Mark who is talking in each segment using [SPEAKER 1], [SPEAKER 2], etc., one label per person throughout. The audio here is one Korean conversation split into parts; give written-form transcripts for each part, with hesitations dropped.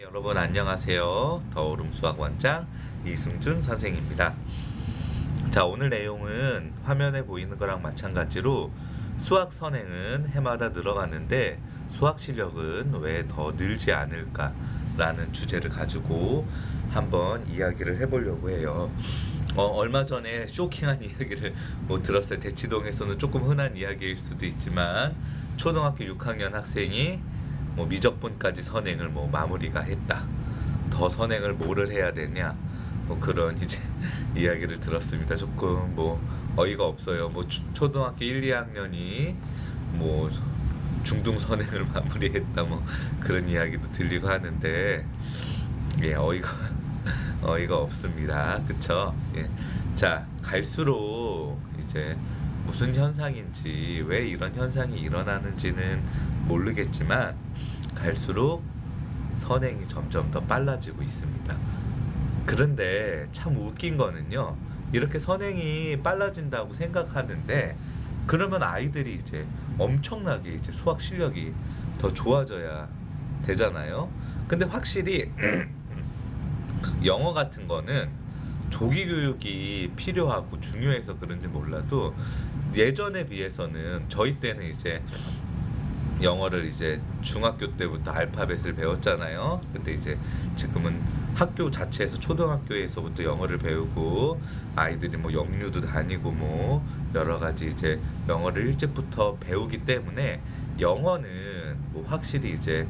[SPEAKER 1] 여러분 안녕하세요. 더오름 수학원장 이승준 선생입니다. 자, 오늘 내용은 화면에 보이는 거랑 마찬가지로 수학 선행은 해마다 늘어가는데 수학 실력은 왜 더 늘지 않을까 라는 주제를 가지고 한번 이야기를 해보려고 해요. 얼마 전에 쇼킹한 이야기를 들었어요. 대치동에서는 조금 흔한 이야기일 수도 있지만 초등학교 6학년 학생이 미적분까지 선행을 마무리가 했다. 더 선행을 뭐를 해야 되냐? 그런 이제 이야기를 들었습니다. 조금 어이가 없어요. 초등학교 1, 2학년이 뭐 중등 선행을 마무리했다 그런 이야기도 들리고 하는데 예, 어이가 없습니다. 그쵸? 예. 자, 갈수록 이제 무슨 현상인지, 왜 이런 현상이 일어나는지는 모르겠지만, 갈수록 선행이 점점 더 빨라지고 있습니다. 그런데 참 웃긴 거는요, 이렇게 선행이 빨라진다고 생각하는데, 그러면 아이들이 이제 엄청나게 이제 수학 실력이 더 좋아져야 되잖아요. 근데 확실히 영어 같은 거는 조기 교육이 필요하고 중요해서 그런지 몰라도 예전에 비해서는 저희 때는 이제 영어를 이제 중학교 때부터 알파벳을 배웠잖아요. 근데 이제 지금은 학교 자체에서 초등학교에서부터 영어를 배우고 아이들이 영유도 다니고 여러 가지 이제 영어를 일찍부터 배우기 때문에 영어는 확실히 이제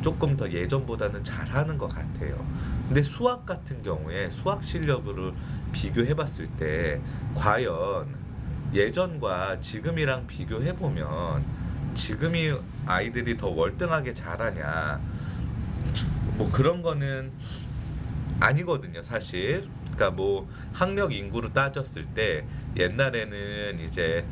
[SPEAKER 1] 조금 더 예전보다는 잘하는 것 같아요. 근데 수학 같은 경우에 수학 실력으로 비교해 봤을 때 과연 예전과 지금이랑 비교해 보면 지금이 아이들이 더 월등하게 잘하냐, 그런 거는 아니거든요, 사실. 그러니까 학력 인구로 따졌을 때 옛날에는 이제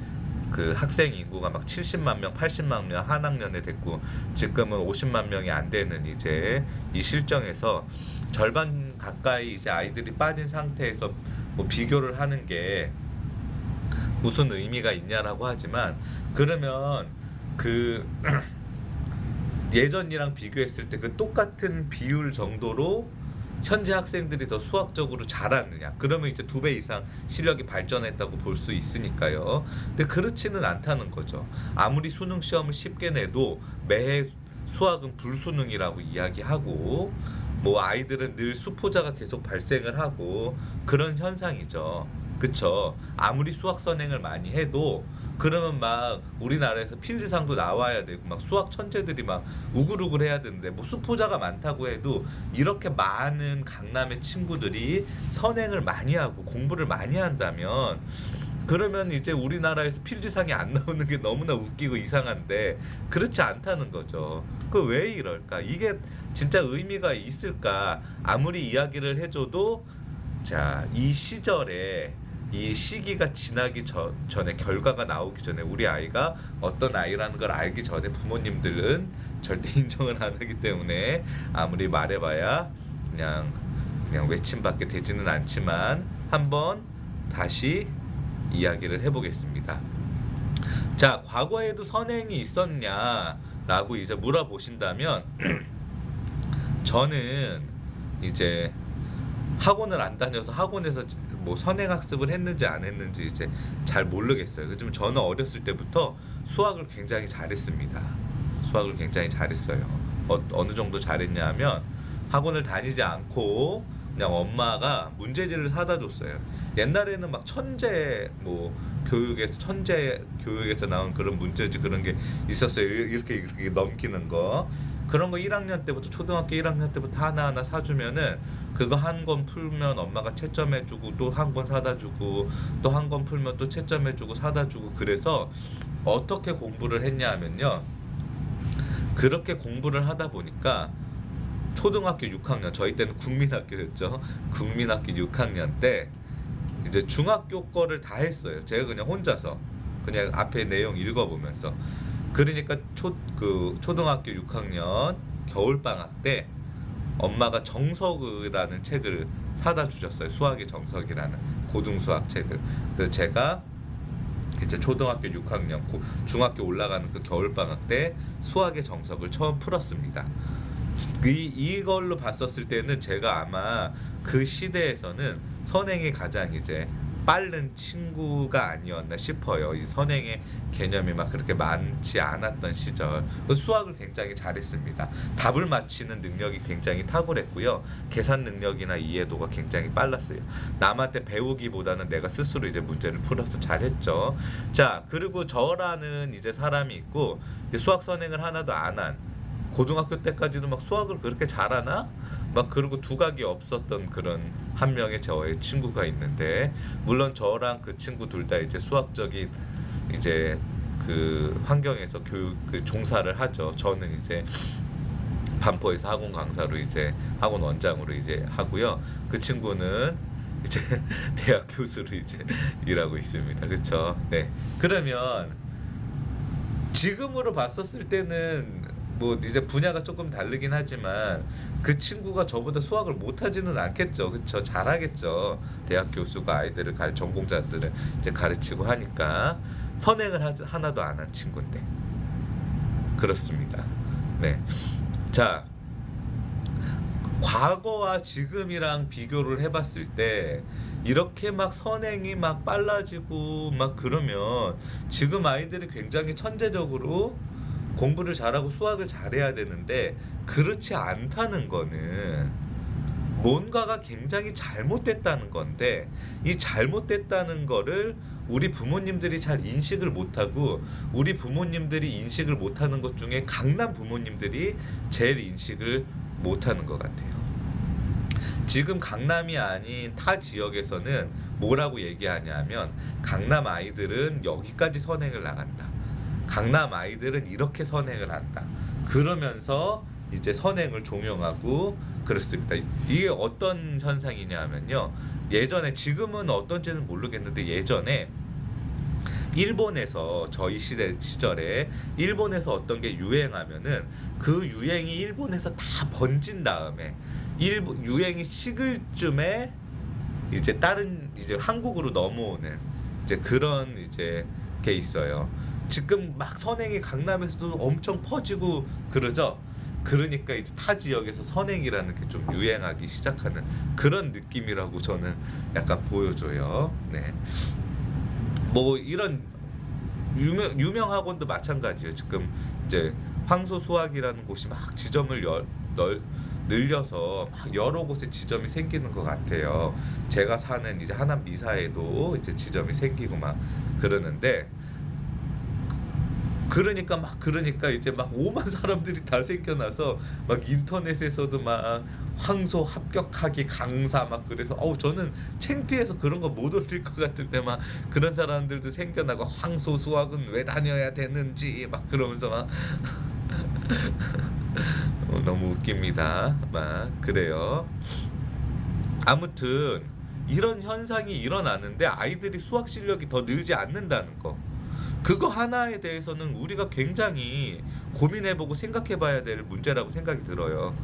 [SPEAKER 1] 그 학생 인구가 막 70만 명, 80만 명 한 학년에 됐고 지금은 50만 명이 안 되는 이제 이 실정에서 절반 가까이 이제 아이들이 빠진 상태에서 비교를 하는 게 무슨 의미가 있냐라고 하지만, 그러면 그 예전이랑 비교했을 때 그 똑같은 비율 정도로 현재 학생들이 더 수학적으로 잘하느냐, 그러면 이제 2배 이상 실력이 발전했다고 볼 수 있으니까요. 근데 그렇지는 않다는 거죠. 아무리 수능 시험을 쉽게 내도 매해 수학은 불수능이라고 이야기하고 아이들은 늘 수포자가 계속 발생을 하고 그런 현상이죠. 그쵸? 아무리 수학 선행을 많이 해도 그러면 막 우리나라에서 필드상도 나와야 되고 막 수학 천재들이 막 우글우글 해야 되는데 수포자가 많다고 해도 이렇게 많은 강남의 친구들이 선행을 많이 하고 공부를 많이 한다면, 그러면 이제 우리나라에서 필드상이 안 나오는 게 너무나 웃기고 이상한데 그렇지 않다는 거죠. 그 왜 이럴까? 이게 진짜 의미가 있을까? 아무리 이야기를 해줘도 자, 이 시절에 이 시기가 지나기 전에 결과가 나오기 전에 우리 아이가 어떤 아이라는 걸 알기 전에 부모님들은 절대 인정을 안 하기 때문에 아무리 말해봐야 그냥 외침밖에 되지는 않지만 한번 다시 이야기를 해보겠습니다. 자, 과거에도 선행이 있었냐라고 이제 물어보신다면 저는 이제 학원을 안 다녀서 학원에서 선행학습을 했는지 안 했는지 이제 잘 모르겠어요. 그지만 저는 어렸을 때부터 수학을 굉장히 잘했습니다. 수학을 굉장히 잘했어요. 어느 정도 잘했냐 하면 학원을 다니지 않고 그냥 엄마가 문제지를 사다 줬어요. 옛날에는 막 천재 교육에서 나온 그런 문제지 그런 게 있었어요. 이렇게 넘기는 거. 그런 거 1학년 때부터 초등학교 1학년 때부터 하나하나 사주면은 그거 한 권 풀면 엄마가 채점해주고 또 한 권 사다 주고 또 한 권 풀면 또 채점해주고 사다 주고, 그래서 어떻게 공부를 했냐 하면요, 그렇게 공부를 하다 보니까 초등학교 6학년, 저희 때는 국민학교였죠. 국민학교 6학년 때 이제 중학교 거를 다 했어요. 제가 그냥 혼자서 그냥 앞에 내용 읽어보면서. 그러니까 초등학교 6학년 겨울방학 때 엄마가 정석이라는 책을 사다 주셨어요. 수학의 정석이라는 고등수학 책을. 그래서 제가 이제 초등학교 6학년 중학교 올라가는 그 겨울방학 때 수학의 정석을 처음 풀었습니다. 이걸로 봤었을 때는 제가 아마 그 시대에서는 선행이 가장 이제 빠른 친구가 아니었나 싶어요. 이 선행의 개념이 막 그렇게 많지 않았던 시절. 수학을 굉장히 잘했습니다. 답을 맞히는 능력이 굉장히 탁월했고요. 계산 능력이나 이해도가 굉장히 빨랐어요. 남한테 배우기보다는 내가 스스로 이제 문제를 풀어서 잘했죠. 자, 그리고 저라는 이제 사람이 있고 이제 수학 선행을 하나도 안 한 고등학교 때까지도 막 수학을 그렇게 잘하나? 막 그리고 두각이 없었던 그런 한 명의 저의 친구가 있는데, 물론 저랑 그 친구 둘 다 이제 수학적인 이제 그 환경에서 교육 그 종사를 하죠. 저는 이제 반포에서 학원 강사로 이제 학원 원장으로 이제 하고요. 그 친구는 이제 대학 교수로 이제 일하고 있습니다. 그쵸? 네. 그러면 지금으로 봤었을 때는 뭐 이제 분야가 조금 다르긴 하지만 그 친구가 저보다 수학을 못하지는 않겠죠. 그쵸? 잘하겠죠. 대학 교수가 아이들을 전공자들을 이제 가르치고 하니까 선행을 하나도 안 한 친구인데 그렇습니다. 네. 자, 과거와 지금이랑 비교를 해봤을 때 이렇게 막 선행이 막 빨라지고 막 그러면 지금 아이들이 굉장히 천재적으로 공부를 잘하고 수학을 잘해야 되는데 그렇지 않다는 거는 뭔가가 굉장히 잘못됐다는 건데, 이 잘못됐다는 거를 우리 부모님들이 잘 인식을 못하고, 우리 부모님들이 인식을 못하는 것 중에 강남 부모님들이 제일 인식을 못하는 것 같아요. 지금 강남이 아닌 타 지역에서는 뭐라고 얘기하냐면 강남 아이들은 여기까지 선행을 나간다. 강남 아이들은 이렇게 선행을 한다. 그러면서 이제 선행을 종용하고 그렇습니다. 이게 어떤 현상이냐면요. 예전에, 지금은 어떤지는 모르겠는데 예전에 일본에서 저희 시절에 일본에서 어떤 게 유행하면은 그 유행이 일본에서 다 번진 다음에 일본 유행이 식을 쯤에 이제 다른 이제 한국으로 넘어오는 이제 그런 이제 게 있어요. 지금 막 선행이 강남에서도 엄청 퍼지고 그러죠. 그러니까 이제 타 지역에서 선행이라는 게 좀 유행하기 시작하는 그런 느낌이라고 저는 약간 보여줘요. 네. 뭐 이런 유명 학원도 마찬가지예요. 지금 이제 황소수학이라는 곳이 막 지점을 늘려서 막 여러 곳에 지점이 생기는 것 같아요. 제가 사는 이제 하남 미사에도 이제 지점이 생기고 막 그러는데, 그러니까 이제 막 오만 사람들이 다 생겨나서 막 인터넷에서도 막 황소 합격하기 강사 막 그래서 저는 창피해서 그런 거 못 올릴 것 같은데 막 그런 사람들도 생겨나고 황소 수학은 왜 다녀야 되는지 막 그러면서 막 너무 웃깁니다. 막 그래요. 아무튼 이런 현상이 일어나는데 아이들이 수학 실력이 더 늘지 않는다는 거. 그거 하나에 대해서는 우리가 굉장히 고민해보고 생각해봐야 될 문제라고 생각이 들어요.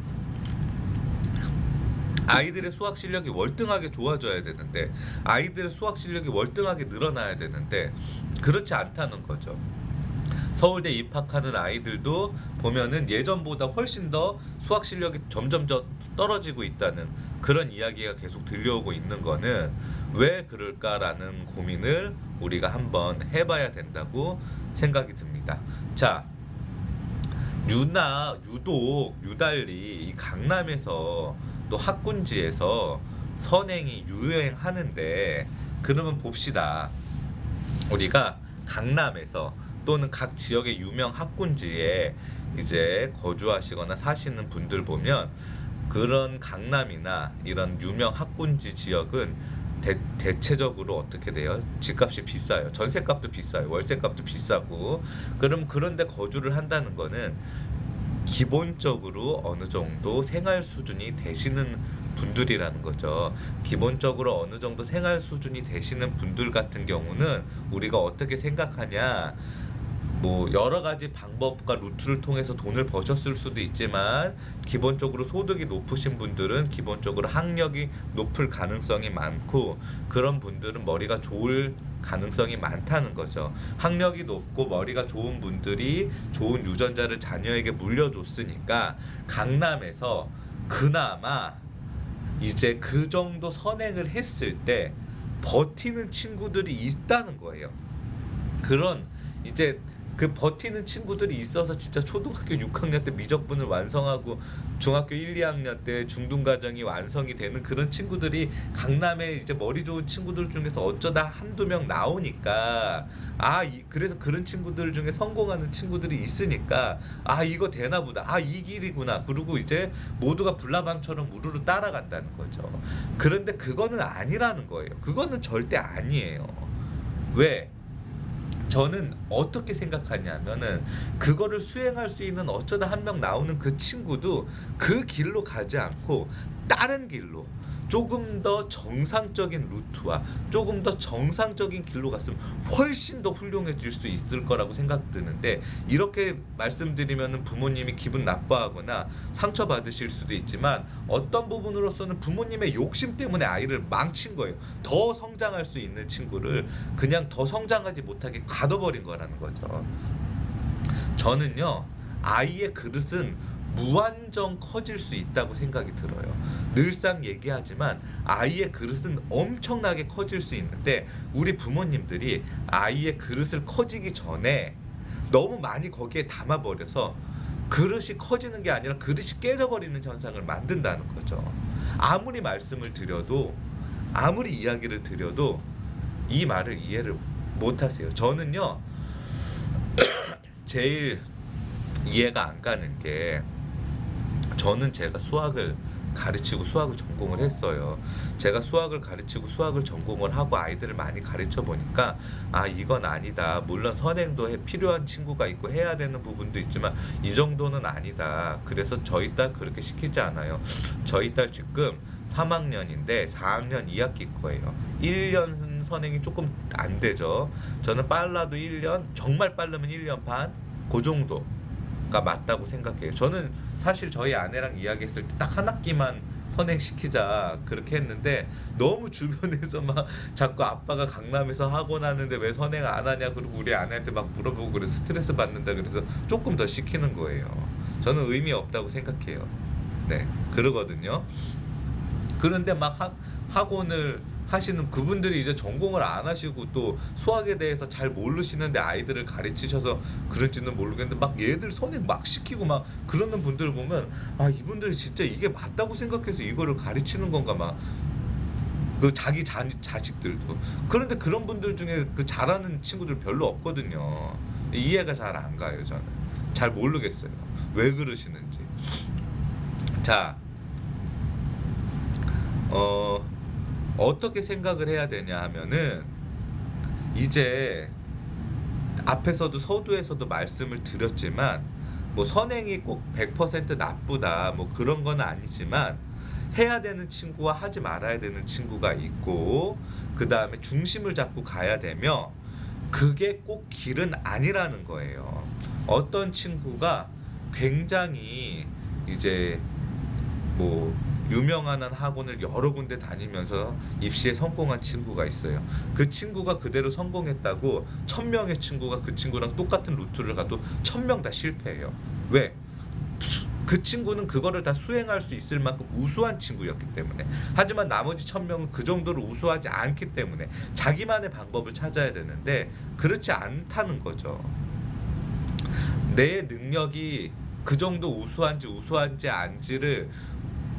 [SPEAKER 1] 아이들의 수학 실력이 월등하게 좋아져야 되는데, 아이들의 수학 실력이 월등하게 늘어나야 되는데, 그렇지 않다는 거죠. 서울대 입학하는 아이들도 보면은 예전보다 훨씬 더 수학 실력이 점점 떨어지고 있다는 그런 이야기가 계속 들려오고 있는 거는 왜 그럴까라는 고민을 우리가 한번 해봐야 된다고 생각이 듭니다. 자, 유달리 이 강남에서 또 학군지에서 선행이 유행하는데, 그러면 봅시다. 우리가 강남에서 또는 각 지역의 유명 학군지에 이제 거주하시거나 사시는 분들 보면 그런 강남이나 이런 유명 학군지 지역은 대체적으로 어떻게 돼요? 집값이 비싸요. 전세값도 비싸요. 월세값도 비싸고. 그럼 그런데 거주를 한다는 거는 기본적으로 어느 정도 생활 수준이 되시는 분들이라는 거죠. 기본적으로 어느 정도 생활 수준이 되시는 분들 같은 경우는 우리가 어떻게 생각하냐? 뭐 여러 가지 방법과 루트를 통해서 돈을 버셨을 수도 있지만 기본적으로 소득이 높으신 분들은 기본적으로 학력이 높을 가능성이 많고 그런 분들은 머리가 좋을 가능성이 많다는 거죠. 학력이 높고 머리가 좋은 분들이 좋은 유전자를 자녀에게 물려줬으니까 강남에서 그나마 이제 그 정도 선행을 했을 때 버티는 친구들이 있다는 거예요. 그런 이제 그 버티는 친구들이 있어서 진짜 초등학교 6학년 때 미적분을 완성하고 중학교 1, 2학년 때 중등과정이 완성이 되는 그런 친구들이 강남에 이제 머리 좋은 친구들 중에서 어쩌다 한두 명 나오니까 그래서 그런 친구들 중에 성공하는 친구들이 있으니까 이거 되나 보다. 이 길이구나. 그리고 이제 모두가 불나방처럼 우르르 따라간다는 거죠. 그런데 그거는 아니라는 거예요. 그거는 절대 아니에요. 왜? 저는 어떻게 생각하냐면은 그거를 수행할 수 있는 어쩌다 한 명 나오는 그 친구도 그 길로 가지 않고 다른 길로 조금 더 정상적인 루트와 조금 더 정상적인 길로 갔으면 훨씬 더 훌륭해질 수 있을 거라고 생각 드는데 이렇게 말씀드리면은 부모님이 기분 나빠하거나 상처받으실 수도 있지만 어떤 부분으로서는 부모님의 욕심 때문에 아이를 망친 거예요. 더 성장할 수 있는 친구를 그냥 더 성장하지 못하게 가둬버린 거라는 거죠. 저는요, 아이의 그릇은 무한정 커질 수 있다고 생각이 들어요. 늘상 얘기하지만 아이의 그릇은 엄청나게 커질 수 있는데 우리 부모님들이 아이의 그릇을 커지기 전에 너무 많이 거기에 담아버려서 그릇이 커지는 게 아니라 그릇이 깨져버리는 현상을 만든다는 거죠. 아무리 말씀을 드려도 아무리 이야기를 드려도 이 말을 이해를 못 하세요. 저는요, 제일 이해가 안 가는 게 저는 제가 수학을 가르치고 수학을 전공을 했어요. 제가 수학을 가르치고 수학을 전공을 하고 아이들을 많이 가르쳐 보니까 이건 아니다. 물론 선행도 필요한 친구가 있고 해야 되는 부분도 있지만 이 정도는 아니다. 그래서 저희 딸 그렇게 시키지 않아요. 저희 딸 지금 3학년인데 4학년 2학기 거예요. 1년 선행이 조금 안 되죠. 저는 빨라도 1년, 정말 빠르면 1년 반, 그 정도가 맞다고 생각해요. 저는 사실 저희 아내랑 이야기했을 때 딱 한 학기만 선행시키자 그렇게 했는데 너무 주변에서 막 자꾸 아빠가 강남에서 학원 하는데 왜 선행 안 하냐 그러고 우리 아내한테 막 물어보고 그래서 스트레스 받는다 그래서 조금 더 시키는 거예요. 저는 의미 없다고 생각해요. 네, 그러거든요. 그런데 막 학원을 하시는 그분들이 이제 전공을 안 하시고 또 수학에 대해서 잘 모르시는데 아이들을 가르치셔서 그런지는 모르겠는데 막 얘들 선행 막 시키고 막 그러는 분들 보면 이분들이 진짜 이게 맞다고 생각해서 이거를 가르치는 건가 막 그 자기 자식들도 그런데 그런 분들 중에 그 잘하는 친구들 별로 없거든요. 이해가 잘 안 가요. 저는 잘 모르겠어요 왜 그러시는지. 자, 어 어떻게 생각을 해야 되냐 하면은 이제 앞에서도 서두에서도 말씀을 드렸지만 뭐 선행이 꼭 100% 나쁘다 뭐 그런 건 아니지만 해야 되는 친구와 하지 말아야 되는 친구가 있고 그다음에 중심을 잡고 가야 되며 그게 꼭 길은 아니라는 거예요. 어떤 친구가 굉장히 이제 뭐 유명한 한 학원을 여러 군데 다니면서 입시에 성공한 친구가 있어요. 그 친구가 그대로 성공했다고 1000명의 친구가 그 친구랑 똑같은 루트를 가도 1000명 다 실패해요. 왜? 그 친구는 그거를 다 수행할 수 있을 만큼 우수한 친구였기 때문에. 하지만 나머지 1000명은 그 정도로 우수하지 않기 때문에 자기만의 방법을 찾아야 되는데 그렇지 않다는 거죠. 내 능력이 그 정도 우수한지 아닌지를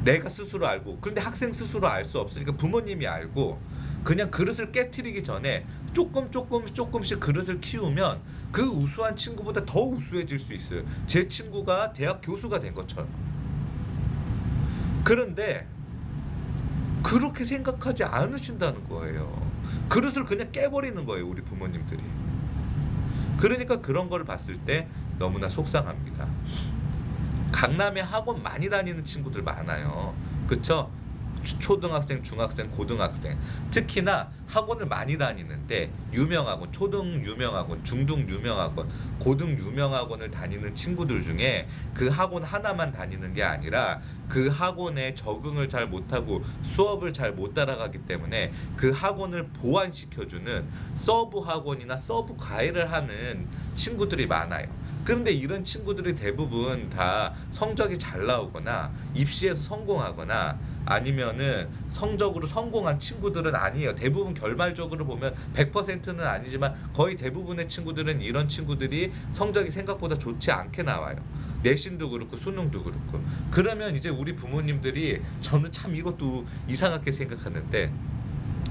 [SPEAKER 1] 내가 스스로 알고 그런데 학생 스스로 알 수 없으니까 부모님이 알고 그냥 그릇을 깨트리기 전에 조금씩 그릇을 키우면 그 우수한 친구보다 더 우수해질 수 있어요. 제 친구가 대학 교수가 된 것처럼. 그런데 그렇게 생각하지 않으신다는 거예요. 그릇을 그냥 깨버리는 거예요, 우리 부모님들이. 그러니까 그런 걸 봤을 때 너무나 속상합니다. 강남에 학원 많이 다니는 친구들 많아요. 그쵸? 초등학생, 중학생, 고등학생, 특히나 학원을 많이 다니는데 유명학원, 초등 유명학원, 중등 유명학원, 고등 유명학원을 다니는 친구들 중에 그 학원 하나만 다니는 게 아니라 그 학원에 적응을 잘 못하고 수업을 잘 못 따라가기 때문에 그 학원을 보완시켜주는 서브 학원이나 서브 과외를 하는 친구들이 많아요. 그런데 이런 친구들이 대부분 다 성적이 잘 나오거나 입시에서 성공하거나 아니면은 성적으로 성공한 친구들은 아니에요. 대부분 결말적으로 보면 100%는 아니지만 거의 대부분의 친구들은 이런 친구들이 성적이 생각보다 좋지 않게 나와요. 내신도 그렇고 수능도 그렇고. 그러면 이제 우리 부모님들이, 저는 참 이것도 이상하게 생각하는데,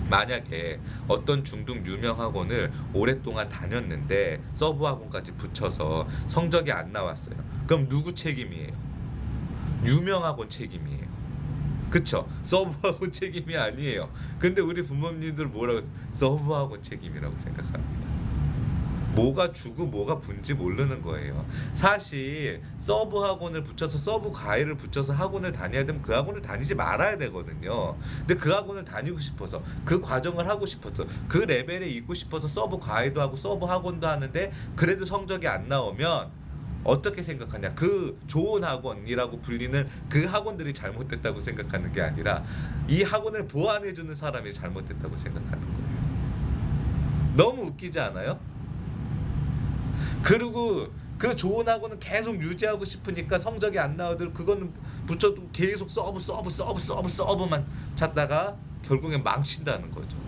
[SPEAKER 1] 만약에 어떤 중등 유명 학원을 오랫동안 다녔는데 서브 학원까지 붙여서 성적이 안 나왔어요. 그럼 누구 책임이에요? 유명 학원 책임이에요. 그쵸? 서브 학원 책임이 아니에요. 근데 우리 부모님들 뭐라고 했어요? 서브 학원 책임이라고 생각합니다. 뭐가 주고 뭐가 분지 모르는 거예요. 사실 서브 학원을 붙여서 서브 과외를 붙여서 학원을 다녀야 되면 그 학원을 다니지 말아야 되거든요. 근데 그 학원을 다니고 싶어서, 그 과정을 하고 싶어서, 그 레벨에 있고 싶어서 서브 과외도 하고 서브 학원도 하는데 그래도 성적이 안 나오면 어떻게 생각하냐? 그 좋은 학원이라고 불리는 그 학원들이 잘못됐다고 생각하는 게 아니라 이 학원을 보완해주는 사람이 잘못됐다고 생각하는 거예요. 너무 웃기지 않아요? 그리고 그 좋은 학원은 계속 유지하고 싶으니까 성적이 안 나오들 그거는 붙여도 계속 서브만 찾다가 결국엔 망친다는 거죠.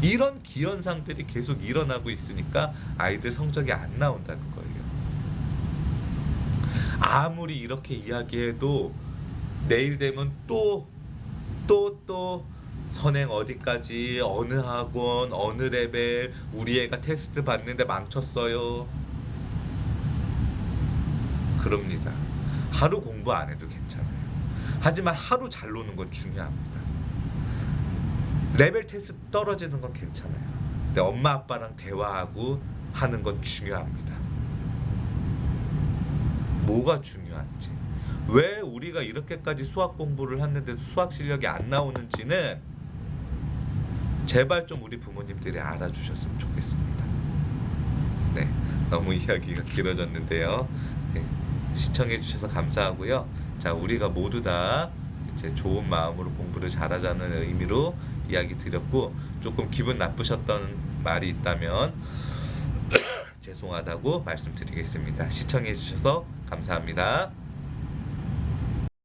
[SPEAKER 1] 이런 기현상들이 계속 일어나고 있으니까 아이들 성적이 안 나온다는 거예요. 아무리 이렇게 이야기해도 내일 되면 또 선행 어디까지, 어느 학원, 어느 레벨, 우리 애가 테스트 봤는데 망쳤어요. 그럽니다. 하루 공부 안 해도 괜찮아요. 하지만 하루 잘 노는 건 중요합니다. 레벨 테스트 떨어지는 건 괜찮아요. 근데 엄마 아빠랑 대화하고 하는 건 중요합니다. 뭐가 중요한지, 왜 우리가 이렇게까지 수학 공부를 했는데도 수학 실력이 안 나오는지는 제발 좀 우리 부모님들이 알아주셨으면 좋겠습니다. 네, 너무 이야기가 길어졌는데요. 네, 시청해주셔서 감사하고요. 자, 우리가 모두 다 이제 좋은 마음으로 공부를 잘하자는 의미로 이야기 드렸고, 조금 기분 나쁘셨던 말이 있다면 죄송하다고 말씀드리겠습니다. 시청해주셔서 감사합니다.